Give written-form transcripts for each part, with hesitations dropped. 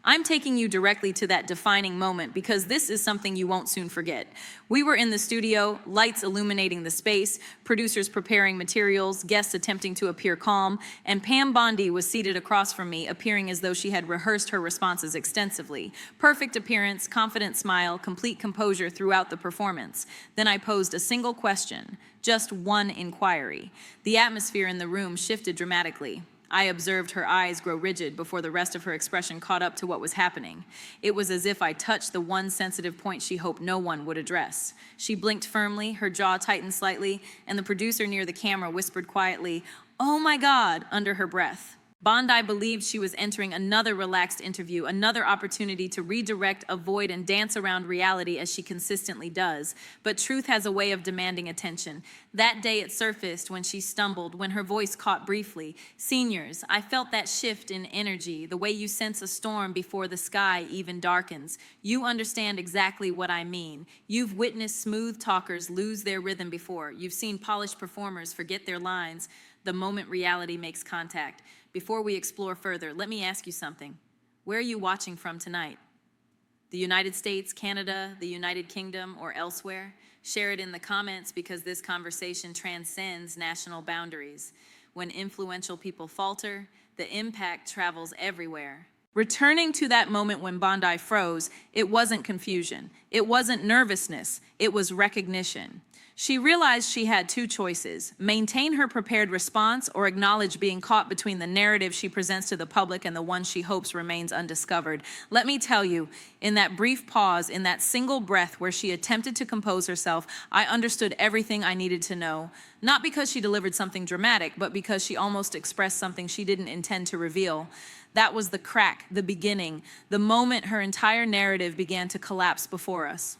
I'm taking you directly to that defining moment because this is something you won't soon forget. We were in the studio, lights illuminating the space, producers preparing materials, guests attempting to appear calm, and Pam Bondi was seated across from me, appearing as though she had rehearsed her responses extensively. Perfect appearance, confident smile, complete composure throughout the performance. Then I posed a single question, just one inquiry. The atmosphere in the room shifted dramatically. I observed her eyes grow rigid before the rest of her expression caught up to what was happening. It was as if I touched the one sensitive point she hoped no one would address. She blinked firmly, her jaw tightened slightly, and the producer near the camera whispered quietly, "Oh my God," under her breath. Bondi believed she was entering another relaxed interview, another opportunity to redirect, avoid, and dance around reality as she consistently does. But truth has a way of demanding attention. That day it surfaced when she stumbled, when her voice caught briefly. "Seniors, I felt that shift in energy, the way you sense a storm before the sky even darkens. You understand exactly what I mean. You've witnessed smooth talkers lose their rhythm before. You've seen polished performers forget their lines the moment reality makes contact. Before we explore further, let me ask you something. Where are you watching from tonight? The United States, Canada, the United Kingdom, or elsewhere? Share it in the comments because this conversation transcends national boundaries. When influential people falter, the impact travels everywhere. Returning to that moment when Bondi froze, it wasn't confusion. It wasn't nervousness. It was recognition. She realized she had two choices: maintain her prepared response or acknowledge being caught between the narrative she presents to the public and the one she hopes remains undiscovered. Let me tell you, in that brief pause, in that single breath where she attempted to compose herself, I understood everything I needed to know. Not because she delivered something dramatic, but because she almost expressed something she didn't intend to reveal. That was the crack, the beginning, the moment her entire narrative began to collapse before us.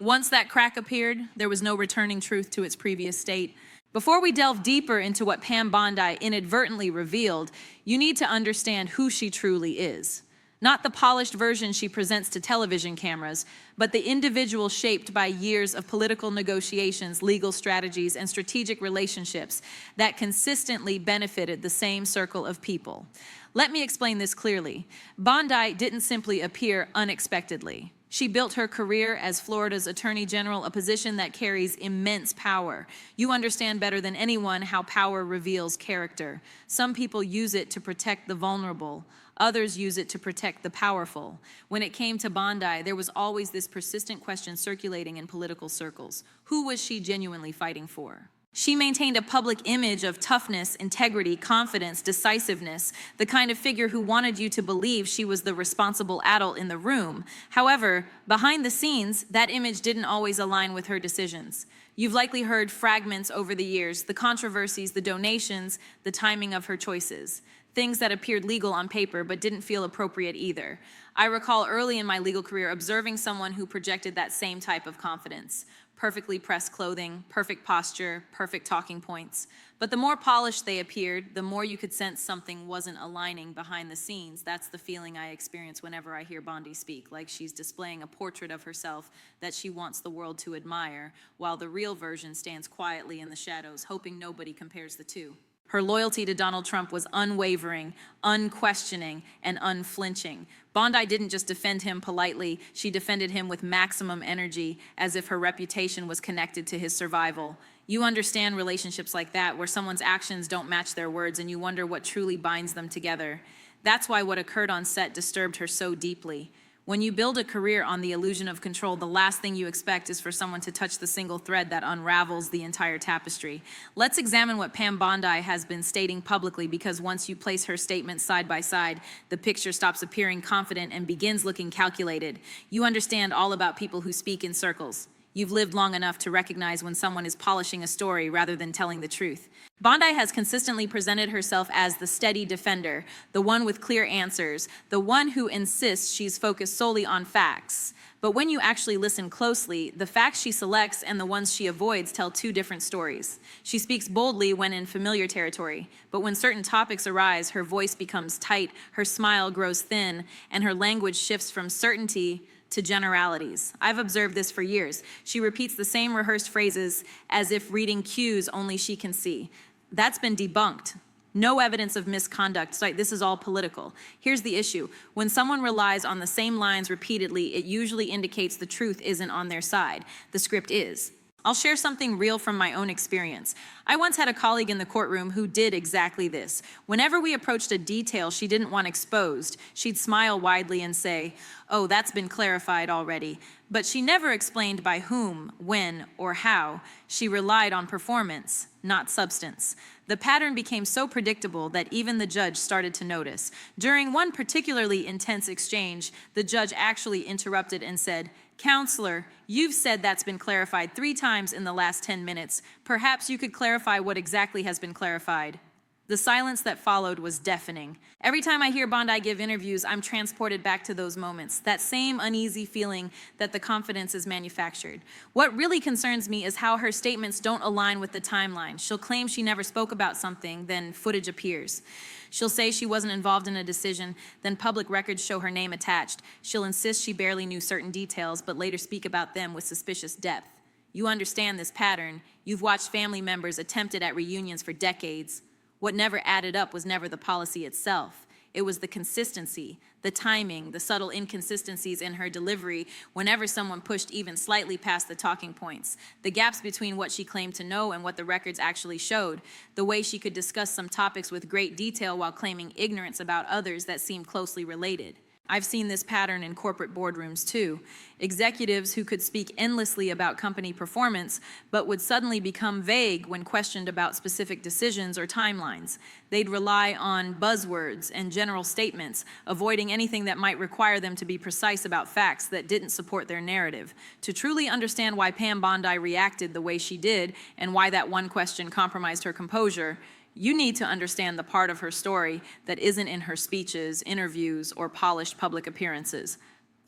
Once that crack appeared, there was no returning truth to its previous state. Before we delve deeper into what Pam Bondi inadvertently revealed, you need to understand who she truly is. Not the polished version she presents to television cameras, but the individual shaped by years of political negotiations, legal strategies, and strategic relationships that consistently benefited the same circle of people. Let me explain this clearly. Bondi didn't simply appear unexpectedly. She built her career as Florida's Attorney General, a position that carries immense power. You understand better than anyone how power reveals character. Some people use it to protect the vulnerable. Others use it to protect the powerful. When it came to Bondi, there was always this persistent question circulating in political circles. Who was she genuinely fighting for? She maintained a public image of toughness, integrity, confidence, decisiveness, the kind of figure who wanted you to believe she was the responsible adult in the room. However, behind the scenes, that image didn't always align with her decisions. You've likely heard fragments over the years, the controversies, the donations, the timing of her choices. Things that appeared legal on paper but didn't feel appropriate either. I recall early in my legal career observing someone who projected that same type of confidence. Perfectly pressed clothing, perfect posture, perfect talking points. But the more polished they appeared, the more you could sense something wasn't aligning behind the scenes. That's the feeling I experience whenever I hear Bondi speak, like she's displaying a portrait of herself that she wants the world to admire, while the real version stands quietly in the shadows, hoping nobody compares the two. Her loyalty to Donald Trump was unwavering, unquestioning, and unflinching. Bondi didn't just defend him politely, she defended him with maximum energy, as if her reputation was connected to his survival. You understand relationships like that, where someone's actions don't match their words and you wonder what truly binds them together. That's why what occurred on set disturbed her so deeply. When you build a career on the illusion of control, the last thing you expect is for someone to touch the single thread that unravels the entire tapestry. Let's examine what Pam Bondi has been stating publicly, because once you place her statements side by side, the picture stops appearing confident and begins looking calculated. You understand all about people who speak in circles. You've lived long enough to recognize when someone is polishing a story rather than telling the truth. Bondi has consistently presented herself as the steady defender, the one with clear answers, the one who insists she's focused solely on facts. But when you actually listen closely, the facts she selects and the ones she avoids tell two different stories. She speaks boldly when in familiar territory, but when certain topics arise, her voice becomes tight, her smile grows thin, and her language shifts from certainty to generalities. I've observed this for years. She repeats the same rehearsed phrases as if reading cues only she can see. That's been debunked. No evidence of misconduct. So this is all political. Here's the issue. When someone relies on the same lines repeatedly, it usually indicates the truth isn't on their side. The script is. I'll share something real from my own experience. I once had a colleague in the courtroom who did exactly this. Whenever we approached a detail she didn't want exposed, she'd smile widely and say, "Oh, that's been clarified already." But she never explained by whom, when, or how. She relied on performance, not substance. The pattern became so predictable that even the judge started to notice. During one particularly intense exchange, the judge actually interrupted and said, "Counselor, you've said that's been clarified 3 times in the last 10 minutes. Perhaps you could clarify what exactly has been clarified." The silence that followed was deafening. Every time I hear Bondi give interviews, I'm transported back to those moments, that same uneasy feeling that the confidence is manufactured. What really concerns me is how her statements don't align with the timeline. She'll claim she never spoke about something, then footage appears. She'll say she wasn't involved in a decision, then public records show her name attached. She'll insist she barely knew certain details, but later speak about them with suspicious depth. You understand this pattern. You've watched family members attempt it at reunions for decades. What never added up was never the policy itself. It was the consistency, the timing, the subtle inconsistencies in her delivery whenever someone pushed even slightly past the talking points, the gaps between what she claimed to know and what the records actually showed, the way she could discuss some topics with great detail while claiming ignorance about others that seemed closely related. I've seen this pattern in corporate boardrooms too. Executives who could speak endlessly about company performance, but would suddenly become vague when questioned about specific decisions or timelines. They'd rely on buzzwords and general statements, avoiding anything that might require them to be precise about facts that didn't support their narrative. To truly understand why Pam Bondi reacted the way she did and why that one question compromised her composure, you need to understand the part of her story that isn't in her speeches, interviews, or polished public appearances.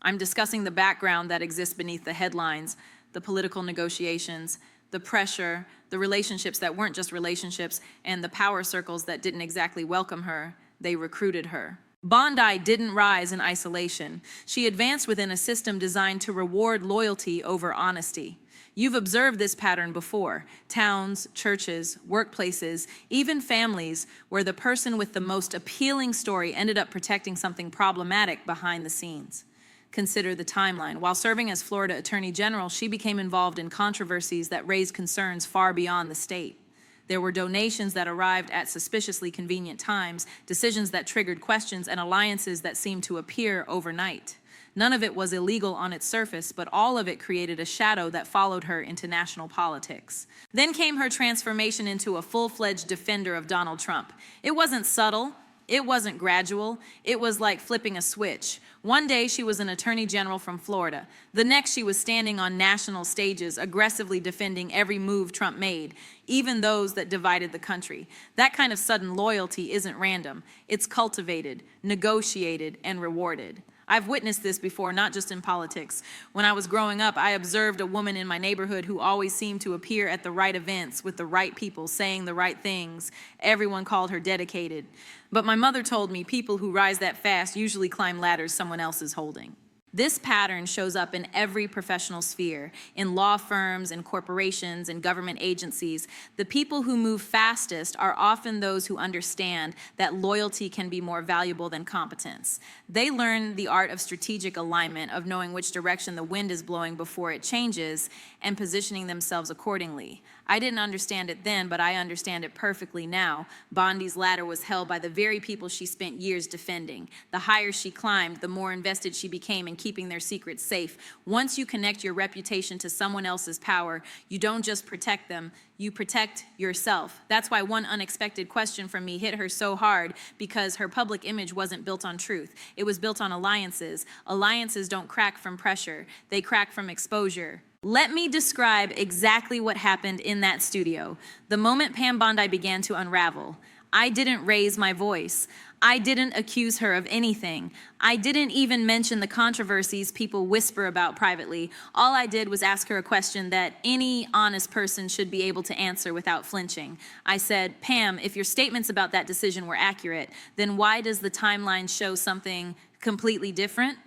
I'm discussing the background that exists beneath the headlines, the political negotiations, the pressure, the relationships that weren't just relationships, and the power circles that didn't exactly welcome her. They recruited her. Bondi didn't rise in isolation. She advanced within a system designed to reward loyalty over honesty. You've observed this pattern before. Towns, churches, workplaces, even families where the person with the most appealing story ended up protecting something problematic behind the scenes. Consider the timeline. While serving as Florida Attorney General, she became involved in controversies that raised concerns far beyond the state. There were donations that arrived at suspiciously convenient times, decisions that triggered questions, and alliances that seemed to appear overnight. None of it was illegal on its surface, but all of it created a shadow that followed her into national politics. Then came her transformation into a full-fledged defender of Donald Trump. It wasn't subtle. It wasn't gradual. It was like flipping a switch. One day she was an attorney general from Florida. The next she was standing on national stages, aggressively defending every move Trump made, even those that divided the country. That kind of sudden loyalty isn't random. It's cultivated, negotiated, and rewarded. I've witnessed this before, not just in politics. When I was growing up, I observed a woman in my neighborhood who always seemed to appear at the right events with the right people saying the right things. Everyone called her dedicated. But my mother told me people who rise that fast usually climb ladders someone else is holding. This pattern shows up in every professional sphere, in law firms and corporations and government agencies. The people who move fastest are often those who understand that loyalty can be more valuable than competence. They learn the art of strategic alignment, of knowing which direction the wind is blowing before it changes, and positioning themselves accordingly. I didn't understand it then, but I understand it perfectly now. Bondi's ladder was held by the very people she spent years defending. The higher she climbed, the more invested she became in keeping their secrets safe. Once you connect your reputation to someone else's power, you don't just protect them, you protect yourself. That's why one unexpected question from me hit her so hard, because her public image wasn't built on truth. It was built on alliances. Alliances don't crack from pressure. They crack from exposure. Let me describe exactly what happened in that studio. The moment Pam Bondi began to unravel, I didn't raise my voice. I didn't accuse her of anything. I didn't even mention the controversies people whisper about privately. All I did was ask her a question that any honest person should be able to answer without flinching. I said, "Pam, if your statements about that decision were accurate, then why does the timeline show something completely different?"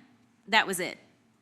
That was it.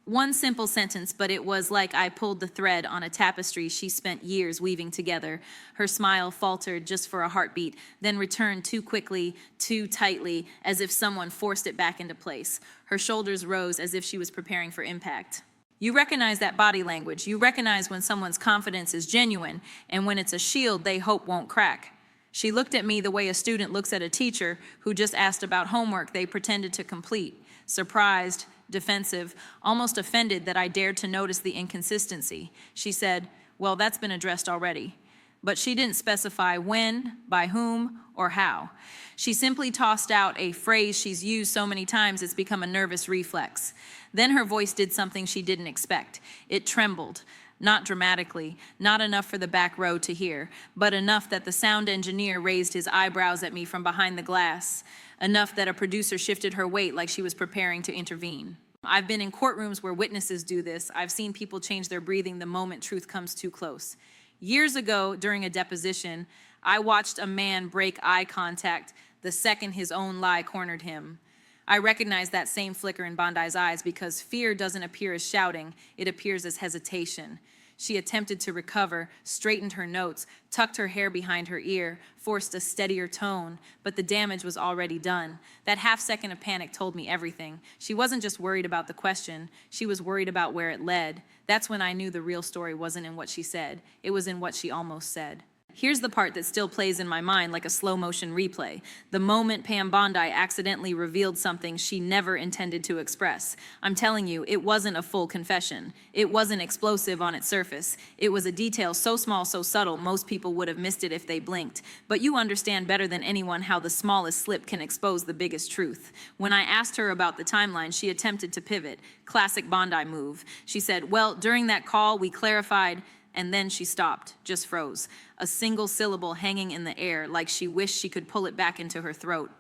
One simple sentence, but it was like I pulled the thread on a tapestry she spent years weaving together. Her smile faltered just for a heartbeat, then returned too quickly, too tightly, as if someone forced it back into place. Her shoulders rose as if she was preparing for impact. You recognize that body language. You recognize when someone's confidence is genuine, and when it's a shield they hope won't crack. She looked at me the way a student looks at a teacher who just asked about homework they pretended to complete, surprised, defensive, almost offended that I dared to notice the inconsistency. She said, "Well, that's been addressed already." But she didn't specify when, by whom, or how. She simply tossed out a phrase she's used so many times it's become a nervous reflex. Then her voice did something she didn't expect. It trembled. Not dramatically, not enough for the back row to hear, but enough that the sound engineer raised his eyebrows at me from behind the glass, enough that a producer shifted her weight like she was preparing to intervene. I've been in courtrooms where witnesses do this. I've seen people change their breathing the moment truth comes too close. Years ago, during a deposition, I watched a man break eye contact the second his own lie cornered him. I recognize that same flicker in Bondi's eyes because fear doesn't appear as shouting, it appears as hesitation. She attempted to recover, straightened her notes, tucked her hair behind her ear, forced a steadier tone, but the damage was already done. That half second of panic told me everything. She wasn't just worried about the question, she was worried about where it led. That's when I knew the real story wasn't in what she said, it was in what she almost said. Here's the part that still plays in my mind like a slow motion replay. The moment Pam Bondi accidentally revealed something she never intended to express. I'm telling you, it wasn't a full confession. It wasn't explosive on its surface. It was a detail so small, so subtle, most people would have missed it if they blinked. But you understand better than anyone how the smallest slip can expose the biggest truth. When I asked her about the timeline, she attempted to pivot. Classic Bondi move. She said, "Well, during that call, we clarified," and then she stopped, just froze. A single syllable hanging in the air, like she wished she could pull it back into her throat.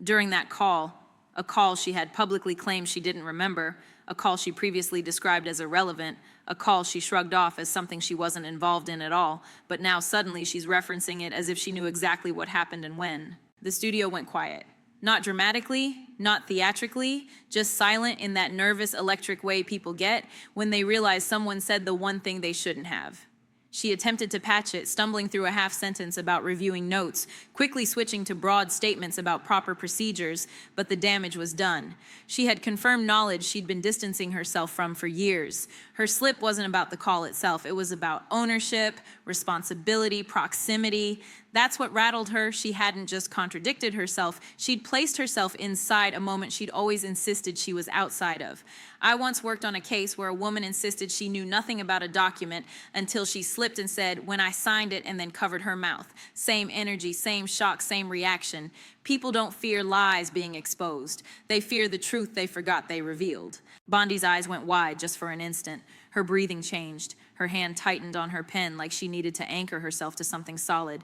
During that call, a call she had publicly claimed she didn't remember, a call she previously described as irrelevant, a call she shrugged off as something she wasn't involved in at all, but now suddenly she's referencing it as if she knew exactly what happened and when. The studio went quiet. Not dramatically, not theatrically, just silent in that nervous electric way people get when they realize someone said the one thing they shouldn't have. She attempted to patch it, stumbling through a half sentence about reviewing notes, quickly switching to broad statements about proper procedures, but the damage was done. She had confirmed knowledge she'd been distancing herself from for years. Her slip wasn't about the call itself. It was about ownership, responsibility, proximity. That's what rattled her. She hadn't just contradicted herself. She'd placed herself inside a moment she'd always insisted she was outside of. I once worked on a case where a woman insisted she knew nothing about a document until she slipped and said, "When I signed it," and then covered her mouth. Same energy, same shock, same reaction. People don't fear lies being exposed. They fear the truth they forgot they revealed. Bondi's eyes went wide just for an instant. Her breathing changed. Her hand tightened on her pen like she needed to anchor herself to something solid.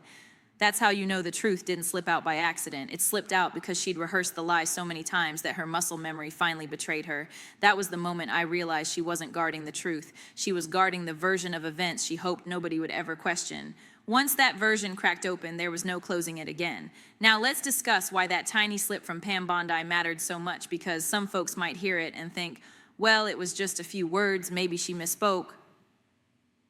That's how you know the truth didn't slip out by accident. It slipped out because she'd rehearsed the lie so many times that her muscle memory finally betrayed her. That was the moment I realized she wasn't guarding the truth. She was guarding the version of events she hoped nobody would ever question. Once that version cracked open, there was no closing it again. Now let's discuss why that tiny slip from Pam Bondi mattered so much, because some folks might hear it and think, well, it was just a few words, maybe she misspoke.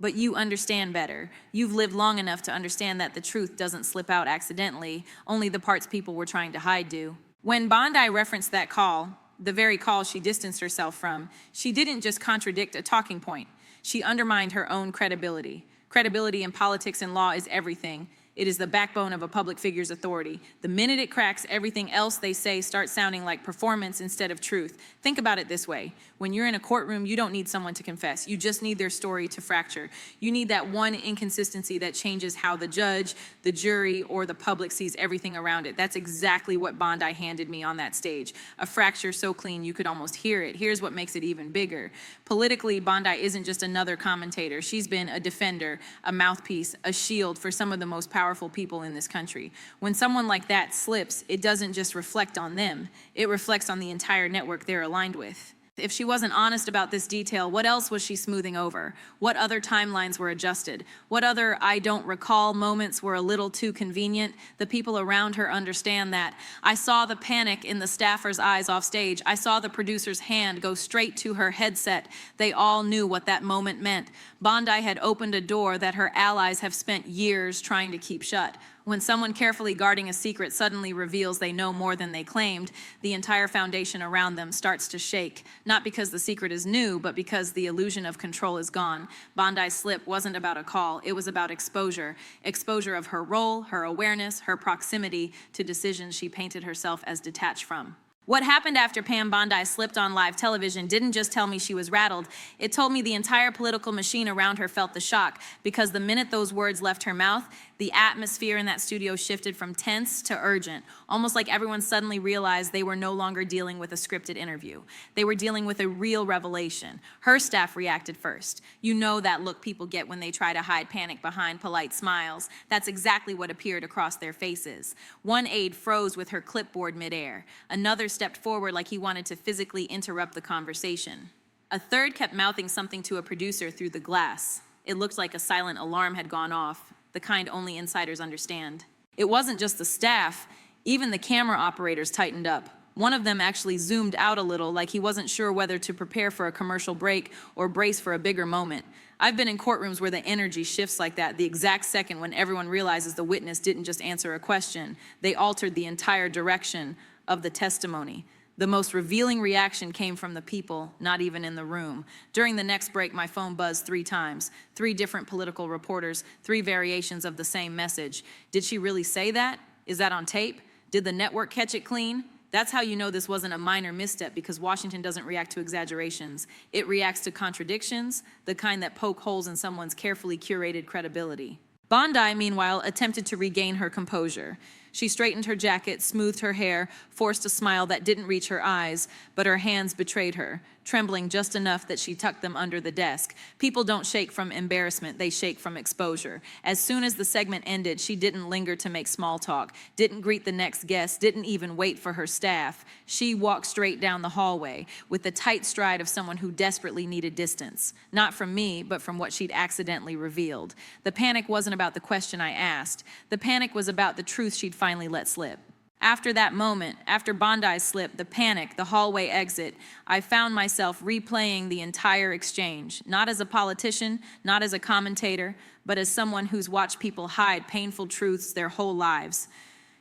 But you understand better. You've lived long enough to understand that the truth doesn't slip out accidentally, only the parts people were trying to hide do. When Bondi referenced that call, the very call she distanced herself from, she didn't just contradict a talking point. She undermined her own credibility. Credibility in politics and law is everything. It is the backbone of a public figure's authority. The minute it cracks, everything else they say starts sounding like performance instead of truth. Think about it this way. When you're in a courtroom, you don't need someone to confess. You just need their story to fracture. You need that one inconsistency that changes how the judge, the jury, or the public sees everything around it. That's exactly what Bondi handed me on that stage. A fracture so clean you could almost hear it. Here's what makes it even bigger. Politically, Bondi isn't just another commentator. She's been a defender, a mouthpiece, a shield for some of the most powerful people in this country. When someone like that slips, it doesn't just reflect on them. It reflects on the entire network they're aligned with. If she wasn't honest about this detail, what else was she smoothing over? What other timelines were adjusted? What other I don't recall moments were a little too convenient? The people around her understand that. I saw the panic in the staffer's eyes off stage. I saw the producer's hand go straight to her headset. They all knew what that moment meant. Bondi had opened a door that her allies have spent years trying to keep shut. When someone carefully guarding a secret suddenly reveals they know more than they claimed, the entire foundation around them starts to shake, not because the secret is new, but because the illusion of control is gone. Bondi's slip wasn't about a call, it was about exposure. Exposure of her role, her awareness, her proximity to decisions she painted herself as detached from. What happened after Pam Bondi slipped on live television didn't just tell me she was rattled. It told me the entire political machine around her felt the shock, because the minute those words left her mouth, the atmosphere in that studio shifted from tense to urgent, almost like everyone suddenly realized they were no longer dealing with a scripted interview. They were dealing with a real revelation. Her staff reacted first. You know that look people get when they try to hide panic behind polite smiles. That's exactly what appeared across their faces. One aide froze with her clipboard midair. Another stepped forward like he wanted to physically interrupt the conversation. A third kept mouthing something to a producer through the glass. It looked like a silent alarm had gone off, the kind only insiders understand. It wasn't just the staff, even the camera operators tightened up. One of them actually zoomed out a little, like he wasn't sure whether to prepare for a commercial break or brace for a bigger moment. I've been in courtrooms where the energy shifts like that the exact second when everyone realizes the witness didn't just answer a question, they altered the entire direction of the testimony. The most revealing reaction came from the people, not even in the room. During the next break, my phone buzzed 3 times. 3 different political reporters, 3 variations of the same message. Did she really say that? Is that on tape? Did the network catch it clean? That's how you know this wasn't a minor misstep, because Washington doesn't react to exaggerations. It reacts to contradictions, the kind that poke holes in someone's carefully curated credibility. Bondi, meanwhile, attempted to regain her composure. She straightened her jacket, smoothed her hair, forced a smile that didn't reach her eyes, but her hands betrayed her, trembling just enough that she tucked them under the desk. People don't shake from embarrassment, they shake from exposure. As soon as the segment ended, she didn't linger to make small talk, didn't greet the next guest, didn't even wait for her staff. She walked straight down the hallway with the tight stride of someone who desperately needed distance. Not from me, but from what she'd accidentally revealed. The panic wasn't about the question I asked. The panic was about the truth she'd finally let slip. After that moment, after Bondi's slip, the panic, the hallway exit, I found myself replaying the entire exchange, not as a politician, not as a commentator, but as someone who's watched people hide painful truths their whole lives.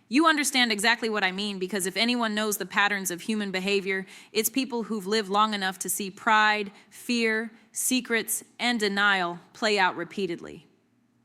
You understand exactly what I mean, because if anyone knows the patterns of human behavior, it's people who've lived long enough to see pride, fear, secrets, and denial play out repeatedly.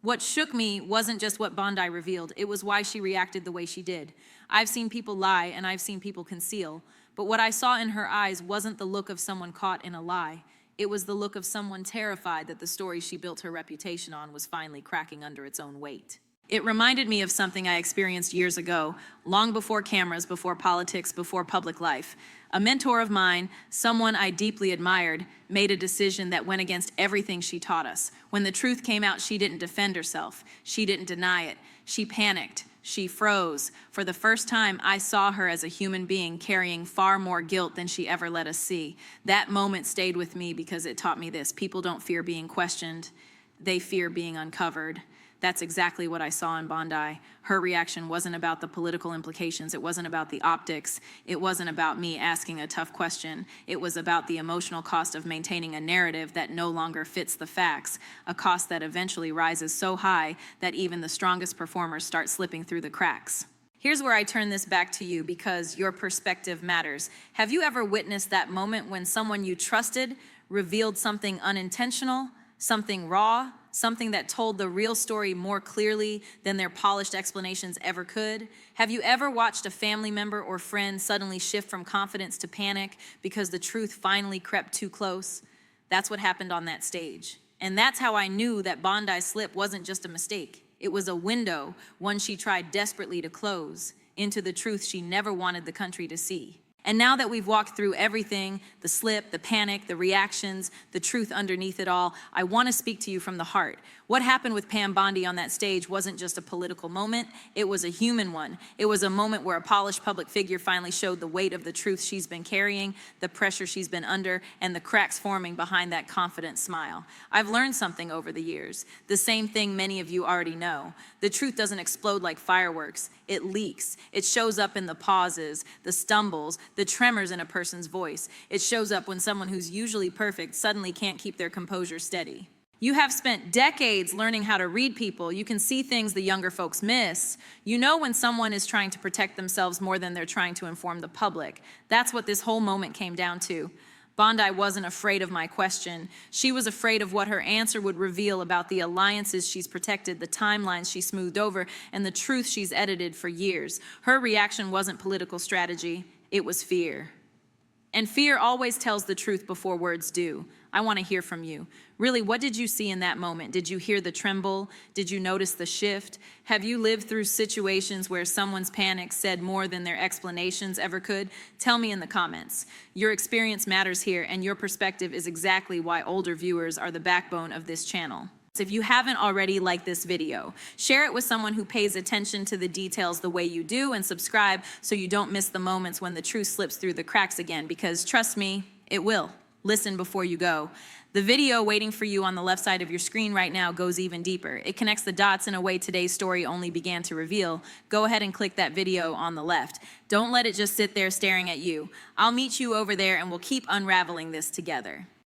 What shook me wasn't just what Bondi revealed, it was why she reacted the way she did. I've seen people lie and I've seen people conceal, but what I saw in her eyes wasn't the look of someone caught in a lie. It was the look of someone terrified that the story she built her reputation on was finally cracking under its own weight. It reminded me of something I experienced years ago, long before cameras, before politics, before public life. A mentor of mine, someone I deeply admired, made a decision that went against everything she taught us. When the truth came out, she didn't defend herself. She didn't deny it. She panicked. She froze. For the first time, I saw her as a human being carrying far more guilt than she ever let us see. That moment stayed with me because it taught me this. People don't fear being questioned. They fear being uncovered. That's exactly what I saw in Bondi. Her reaction wasn't about the political implications. It wasn't about the optics. It wasn't about me asking a tough question. It was about the emotional cost of maintaining a narrative that no longer fits the facts, a cost that eventually rises so high that even the strongest performers start slipping through the cracks. Here's where I turn this back to you, because your perspective matters. Have you ever witnessed that moment when someone you trusted revealed something unintentional, something raw, something that told the real story more clearly than their polished explanations ever could? Have you ever watched a family member or friend suddenly shift from confidence to panic because the truth finally crept too close? That's what happened on that stage. And that's how I knew that Bondi's slip wasn't just a mistake. It was a window, one she tried desperately to close, into the truth she never wanted the country to see. And now that we've walked through everything, the slip, the panic, the reactions, the truth underneath it all, I want to speak to you from the heart. What happened with Pam Bondi on that stage wasn't just a political moment, it was a human one. It was a moment where a polished public figure finally showed the weight of the truth she's been carrying, the pressure she's been under, and the cracks forming behind that confident smile. I've learned something over the years, the same thing many of you already know. The truth doesn't explode like fireworks, it leaks. It shows up in the pauses, the stumbles, the tremors in a person's voice. It shows up when someone who's usually perfect suddenly can't keep their composure steady. You have spent decades learning how to read people. You can see things the younger folks miss. You know when someone is trying to protect themselves more than they're trying to inform the public. That's what this whole moment came down to. Bondi wasn't afraid of my question. She was afraid of what her answer would reveal about the alliances she's protected, the timelines she smoothed over, and the truth she's edited for years. Her reaction wasn't political strategy, it was fear. And fear always tells the truth before words do. I want to hear from you. Really, what did you see in that moment? Did you hear the tremble? Did you notice the shift? Have you lived through situations where someone's panic said more than their explanations ever could? Tell me in the comments. Your experience matters here, and your perspective is exactly why older viewers are the backbone of this channel. If you haven't already, like this video. Share it with someone who pays attention to the details the way you do, and subscribe so you don't miss the moments when the truth slips through the cracks again, because trust me, it will. Listen before you go. The video waiting for you on the left side of your screen right now goes even deeper. It connects the dots in a way today's story only began to reveal. Go ahead and click that video on the left. Don't let it just sit there staring at you. I'll meet you over there and we'll keep unraveling this together.